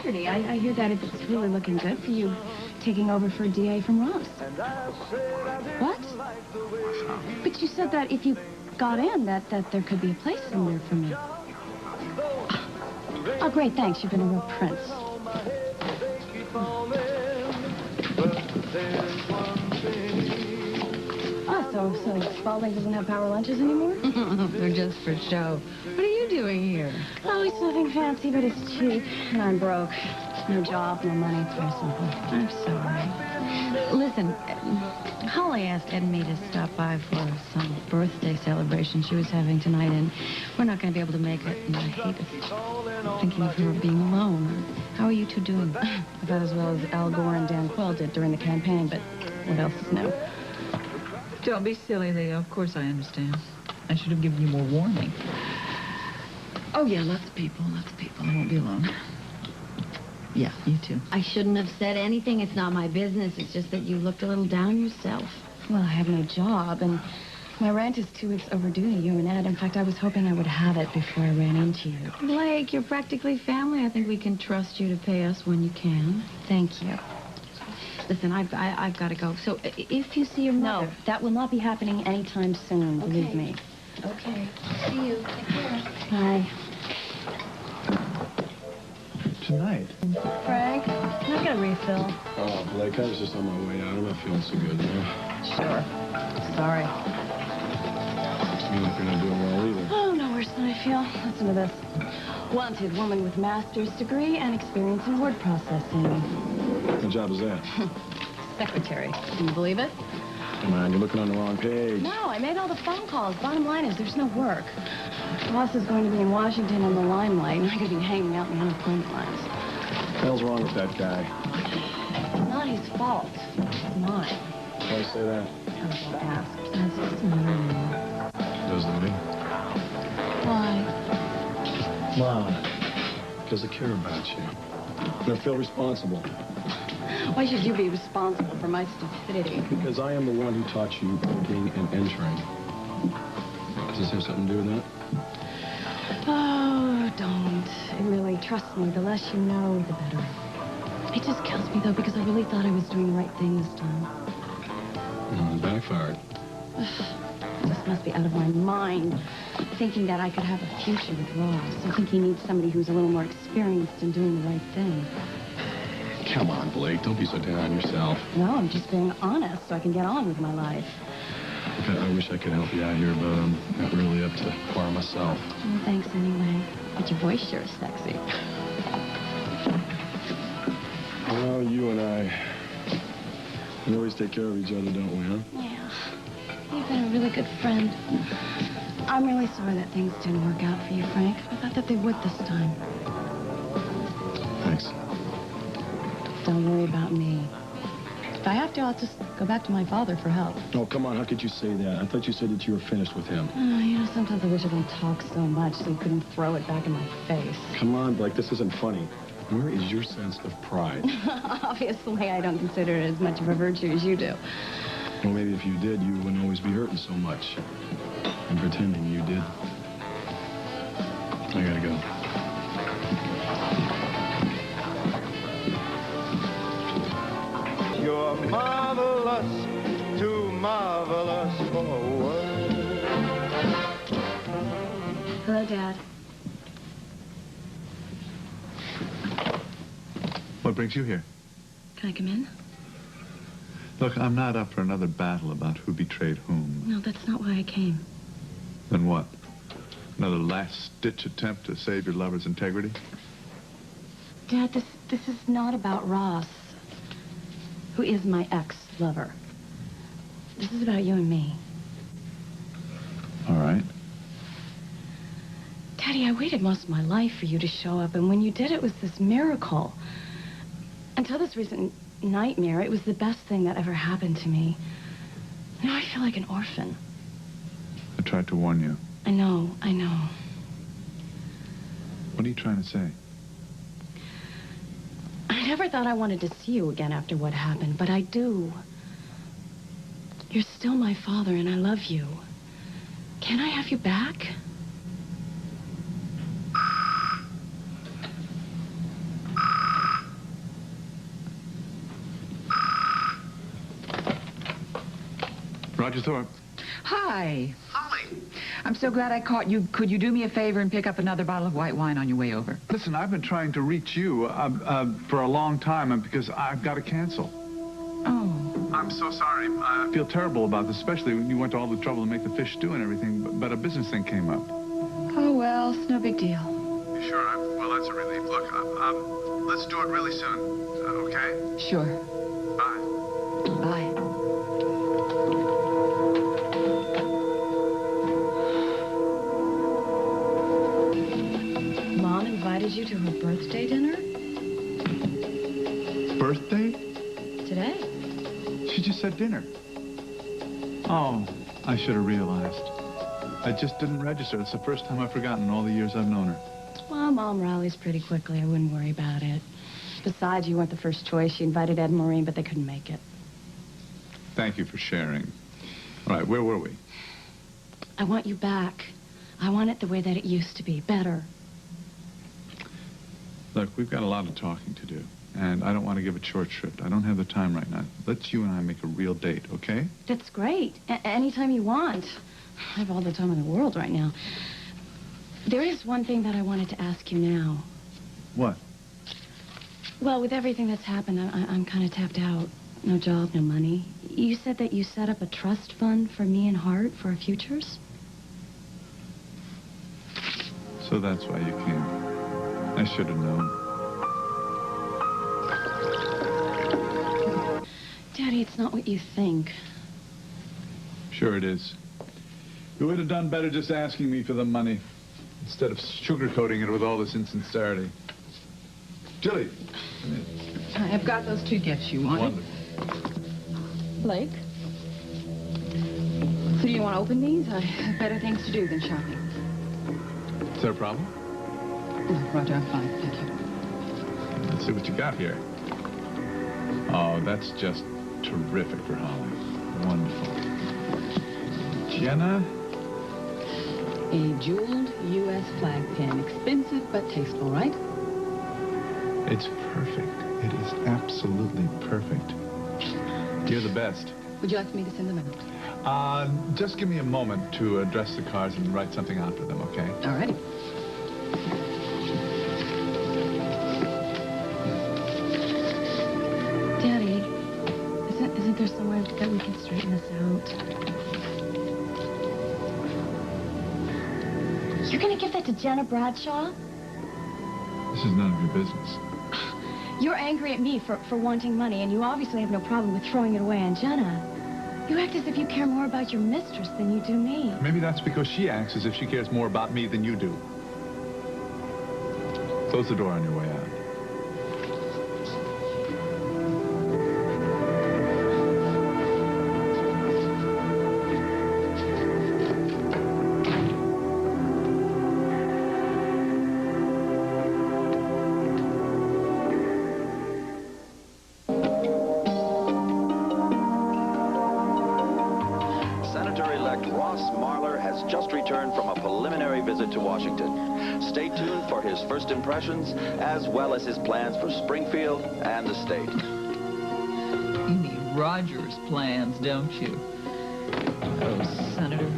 Haggerty. I hear that it's really looking good for you taking over for DA from Ross. What? But you said that if you got in, that there could be a place in there for me. Oh, great, thanks. You've been a real prince. Oh, so Spalding doesn't have power lunches anymore? They're just for show. What are you doing here? Oh, it's nothing fancy, but it's cheap. And I'm broke. No job, no money. It's very simple. I'm sorry. Listen, Holly asked Ed and me to stop by for some birthday celebration she was having tonight, and we're not going to be able to make it. And I hate thinking of her being alone. How are you two doing? About as well as Al Gore and Dan Quayle did during the campaign, but what else is new? Don't be silly, Leo. Of course I understand. I should have given you more warning. Oh, yeah, lots of people. I won't be alone. Yeah, you too. I shouldn't have said anything. It's not my business. It's just that you looked a little down yourself. Well, I have no job, and my rent is 2 weeks overdue to you and Ed. In fact, I was hoping I would have it before I ran into you. Blake, you're practically family. I think we can trust you to pay us when you can. Thank you. Listen, I've got to go. So if you see your mother... No, that will not be happening anytime soon, believe me. Okay. See you. Take care. Bye. Tonight? Frank, can I get a refill? Oh, Blake, I was just on my way out. I'm not feeling so good, Sure. Sorry. You like you're not doing well either. Oh, no worse than I feel. Listen to this. Wanted woman with master's degree and experience in word processing. What job is that? Secretary. Can you believe it? Come on, you're looking on the wrong page. No, I made all the phone calls. Bottom line is there's no work. Ross is going to be in Washington in the limelight, and I could be hanging out in the unemployment lines. What the hell's wrong with that guy? Not his fault. It's mine. Why I say that? I was going to ask. That's just another Does to me. Why? Why? Because I care about you. And I feel responsible. Why should you be responsible for my stupidity? Because I am the one who taught you voting and entering. Does this have something to do with that? Oh, don't. Really, trust me. The less you know, the better. It just kills me, though, because I really thought I was doing the right thing this time. It backfired. I just must be out of my mind, thinking that I could have a future with Ross. I think he needs somebody who's a little more experienced in doing the right thing. Come on, Blake. Don't be so down on yourself. No, I'm just being honest so I can get on with my life. I wish I could help you out here, but I'm not really up to par myself. Well, thanks anyway. But your voice sure is sexy. Well, you and we always take care of each other, don't we, huh? Yeah. You've been a really good friend. I'm really sorry that things didn't work out for you, Frank. I thought that they would this time. Thanks. Don't worry about me. If I have to, I'll just go back to my father for help. Oh, come on. How could you say that? I thought you said that you were finished with him. Sometimes I wish I didn't talk so much so you couldn't throw it back in my face. Come on, Blake. This isn't funny. Where is your sense of pride? Obviously, I don't consider it as much of a virtue as you do. Well, maybe if you did, you wouldn't always be hurting so much. And pretending you did. I gotta go. You're marvelous, too marvelous for words. Hello, Dad. What brings you here? Can I come in? Look, I'm not up for another battle about who betrayed whom. No, that's not why I came. Then what? Another last-ditch attempt to save your lover's integrity? Dad, this is not about Ross, who is my ex-lover. This is about you and me. All right. Daddy, I waited most of my life for you to show up, and when you did, it was this miracle. Until this recent nightmare, it was the best thing that ever happened to me. Now I feel like an orphan. I tried to warn you. I know. What are you trying to say? I never thought I wanted to see you again after what happened, but I do. You're still my father, and I love you. Can I have you back? Roger Thorpe. Hi. Holly. I'm so glad I caught you. Could you do me a favor and pick up another bottle of white wine on your way over? Listen, I've been trying to reach you for a long time because I've got to cancel. Oh. I'm so sorry. I feel terrible about this, especially when you went to all the trouble to make the fish stew and everything, but a business thing came up. Oh, well, it's no big deal. You sure? Well, that's a relief. Look, let's do it really soon, okay? Sure. Bye. Bye. Mom invited you to her birthday dinner? Birthday? Today. She just said dinner. Oh, I should have realized. I just didn't register. It's the first time I've forgotten in all the years I've known her. Well, Mom rallies pretty quickly. I wouldn't worry about it. Besides, you weren't the first choice. She invited Ed and Maureen, but they couldn't make it. Thank you for sharing. All right, where were we? I want you back. I want it the way that it used to be. Better. Look, we've got a lot of talking to do, and I don't want to give it short shrift. I don't have the time right now. Let's you and I make a real date, okay? That's great. Anytime you want. I have all the time in the world right now. There is one thing that I wanted to ask you now. What? Well, with everything that's happened, I'm kind of tapped out. No job, no money. You said that you set up a trust fund for me and Hart for our futures? So that's why you came. I should have known. Daddy, it's not what you think. Sure it is. You would have done better just asking me for the money instead of sugarcoating it with all this insincerity. Gilly. I've got those 2 gifts you wanted. Wonderful. Blake? So do you want to open these? I have better things to do than shopping. Is there a problem? No, Roger, I'm fine. Thank you. Let's see what you got here. Oh, that's just terrific for Holly. Wonderful. Jenna? A jeweled U.S. flag pin. Expensive but tasteful, right? It's perfect. It is absolutely perfect. You're the best. Would you like me to send them out? Just give me a moment to address the cards and write something out for them, okay? All righty. Daddy, isn't there some way that we can straighten this out? You're gonna give that to Jenna Bradshaw? This is none of your business. You're angry at me for wanting money, and you obviously have no problem with throwing it away on Jenna. You act as if you care more about your mistress than you do me. Maybe that's because she acts as if she cares more about me than you do. Close the door on your way out. To Washington. Stay tuned for his first impressions, as well as his plans for Springfield and the state. You mean Roger's plans, don't you? Oh, Senator.